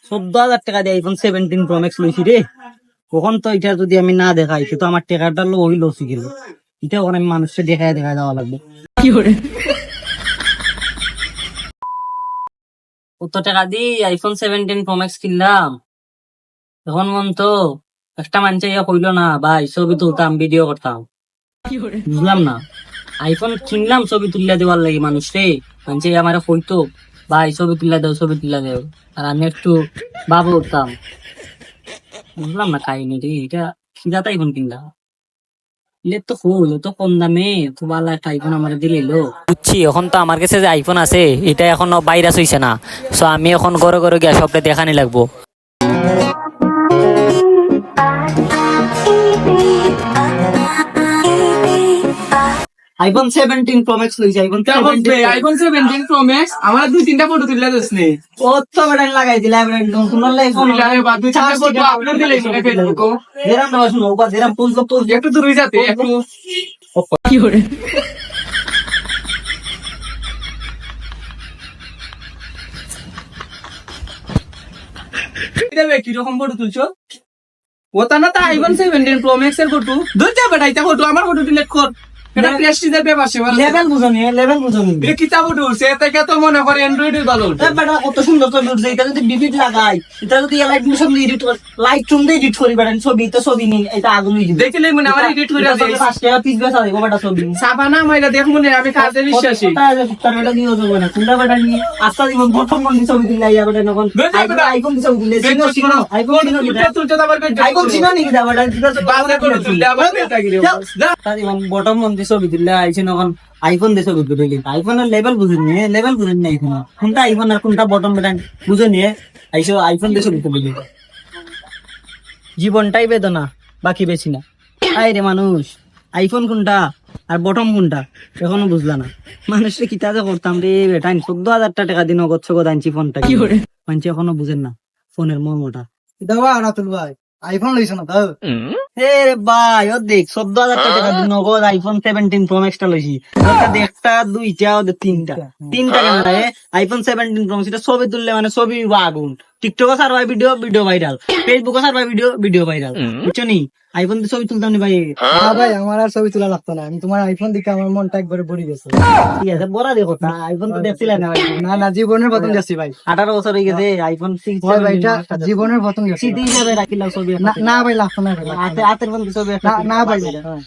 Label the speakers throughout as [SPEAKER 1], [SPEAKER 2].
[SPEAKER 1] 14,000 টাকা দিয়ে iPhone 17 pro max লইছি রে। কখন তো এটা যদি আমি না দেখাই সে তো আমার টাকাটা ওই লসি গেল। এটা ওখানে আমি মানুষকে দেখায় দেওয়া লাগবে। কত টাকা দিয়ে আইফোন 17 প্রো ম্যাক্স কিনলাম, এখন মন তো একটা মানুষ ইয়া কইলো না ভাই ছবি তুলতাম ভিডিও করতাম, বুঝলাম না। আইফোন কিনলাম ছবি তুলিয়া দেওয়ার লাগে মানুষ রে, মানুষ আমার কইতো ভাই ছবি তুলিয়া দেও ছবি তুলিয়া দেও, আর আমি একটু বাবু উঠতাম, বুঝলাম না কাহিনী রে। এটা খিদাতে আইফোন কিনলাম, তো ফুল তো কম দামে তো ভালো একটা আইফোন আমার দিলো। বুঝছি এখন তো আমার কাছে যে আইফোন আছে এটা এখনো ভাইরাস হইছে না, সো আমি এখন ঘরে ঘরে গিয়ে সবটা দেখানি লাগবো। আইফোন 17 প্রো ম্যাক্স লইছি। আইফোন
[SPEAKER 2] 17 প্রো ম্যাক্স আমার 2-3টা ফটো তুললা দছনে
[SPEAKER 1] কত বাটন লাগাই দিলা ব্র্যান্ড কোন লাইফোন
[SPEAKER 2] লাগে বাদ 2-4টা ফটো আপলোড দিলে ফেসবুক
[SPEAKER 1] যেরাম না শুনো ওবা যেরাম পোজ
[SPEAKER 2] একটু দূর হই যাতে একটু
[SPEAKER 1] কি করে
[SPEAKER 2] দেবে কি রকম ফটো তুলছো? ওটা না তা আইফোন 17 প্রো ম্যাক্স এর ফটো দুইটা বেটাইতা ফটো আমার ফটো ডিলিট কর। এটা প্রেস্টিজের ব্যাপার সে বলে
[SPEAKER 1] লেভেল বুঝনি
[SPEAKER 2] এ কিতা ফটো উঠছে থেকে তো মনে করে অ্যান্ড্রয়েড ভালো উঠছে।
[SPEAKER 1] বেটা কত সুন্দর ছবি উঠছে। এটা যদি বিবিট লাগাই, এটা যদি লাইট মিশন দিয়ে এডিট কর, লাইট চুন দিয়ে এডিট করি বেটা, ছবি তো ছবি নেই, এটা আগুন হয়ে যাবে।
[SPEAKER 2] দেখলে মনে আমার এডিট করে
[SPEAKER 1] এটা
[SPEAKER 2] দেই
[SPEAKER 1] 5 টাকা পিস বেচা দেবো বেটা ছবি।
[SPEAKER 2] সাবানা মাইরা দেখ মনে আমি কাজে বিশ্বাসী
[SPEAKER 1] তার বেটা নিয়ে যাবো না কোনটা বেটা নিয়ে আস্তা জীবন প্রথম মন ছবি দিলাই যাবে না কোন আইফোন ছবি দিলে চিনো আইফোন
[SPEAKER 2] তুলতে আবার
[SPEAKER 1] আইফোন চিনো নাকি দা বেটা
[SPEAKER 2] বাজে করে তুলতে আবার বেটা গিরে
[SPEAKER 1] তার জীবন বটম মন ছবি দিলে আইছে নখন আইফোন দিয়ে ছবি দিলে আইফোনের লেভেল বুঝেনি আইফোন কোনটা আইফোন আর কোনটা বটম বেটা বুঝেনি আইসো আইফোন দিয়ে ছবি দিলে জীবনটাই বেদনা বাকি বেশি না। আই রে মানুষ আইফোন কোনটা আর বটম কোনটা এখনো বুঝলা না। মানুষের কিতা যে করতাম রে বেটা, 14,000 টাকা দিন নগদ ছগদ আনছি ফোনটা, কি করে মানুষ এখনো বুঝেন না ফোনের মর্মটা।
[SPEAKER 3] দাও রাতুল ভাই আইফোন লইছ না তো
[SPEAKER 1] এ ভাই ও দেখ 14,000 টাকা দিন নগদ আইফোন 17 প্রো ম্যাক্স টা লইছি। ওটা একটা দুইটা ওদের তিনটা ক্যামেরা আইফোন 17 প্রো ম্যাক্স। এটা ছবি তুললে মানে ছবি আগুন, টিকটকে সার্ভাই ভিডিও ভাইরাল, ফেসবুকে সার্ভাই ভিডিও ভাইরাল, বুঝছো নি। আইফোন দিয়ে ছবি তুলতাম নি ভাই।
[SPEAKER 3] হ্যাঁ ভাই আমার আর ছবি তোলা লাগতো না, আমি তোমার আইফোন দেখে আমার মনটা একবারে ভরে গেছে।
[SPEAKER 1] ঠিক আছে বড় দেখো তা আইফোন তো দেখছিলেন না ভাই।
[SPEAKER 3] না জীবনের প্রথম যাচ্ছি ভাই,
[SPEAKER 1] 18 বছর হয়ে গেছে আইফোন 6
[SPEAKER 3] ভাই ভাইটা জীবনের প্রথম যাচ্ছি।
[SPEAKER 1] সিটি হিসাবে রাখিলাম ছবি।
[SPEAKER 3] না ভাই লাগতো না ভাই,
[SPEAKER 1] হাতের বন্ধু ছবি
[SPEAKER 3] না ভাই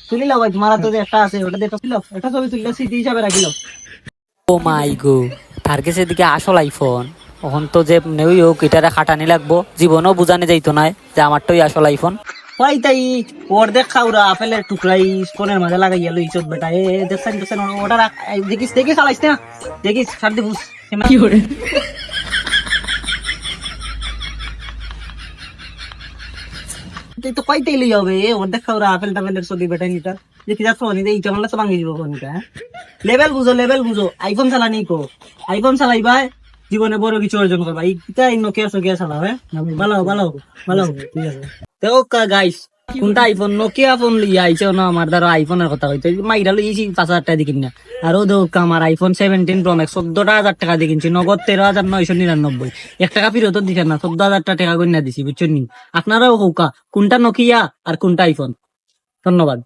[SPEAKER 1] তুলিলাম ভাই, তোমার তো একটা আছে ওটা দেখো একটা ছবি তুললে স্মৃতি হিসাবে রাখিলাম। ও মাই গো তার কাছে এদিকে আসল আইফোন, এখন তো যে নেই হোক এটারে খাটানি লাগবো, জীবনও বুঝানি যাইতো না যে আমারটাই আসল আইফোন। ভাই তাই ওর দেখ খাওরা আপেলের টুকরাই ফোনের মাঝে লাগাই গেল ইচত বেটা। এ দেখছেন ওটা দেখিস চালাইস না, দেখিস সার্দি বুঝ কি করে তো কয়টাই লই হবে ওর দেখা ওরা আপেল টাপেলের ছবি বেটা নিটা দেখি যাচ্ছ নিতে ইটা মানলে তো ভাঙি দিব ফোনটা। লেভেল বুঝো আইফোন চালানি কো আইফোন চালাই ভাই জীবনে বড় কিছু অর্জন করবা। ইটা নোকিয়া চালাও। হ্যাঁ ভালো ঠিক আছে। দেখো গাইস কোনটা আইফোন নোকিয়া ফোন লিয়া আইছে না, আমার দ্বারা আইফোনের কথা হইতো মাইরা লইছি 5,000 টাকা দিয়ে কিনা। আর ও দেখো আমার আইফোন 17 প্রো ম্যাক্স 14,000 টাকা দিয়ে কিনছি, নগদ 13,999। 1 টাকা ফিরত দিচ্ছেন না, 14,000 টাকা গন্যা দিছি, বুঝছেন নি। আপনারাও হোকা কোনটা নোকিয়া আর কোনটা আইফোন। ধন্যবাদ।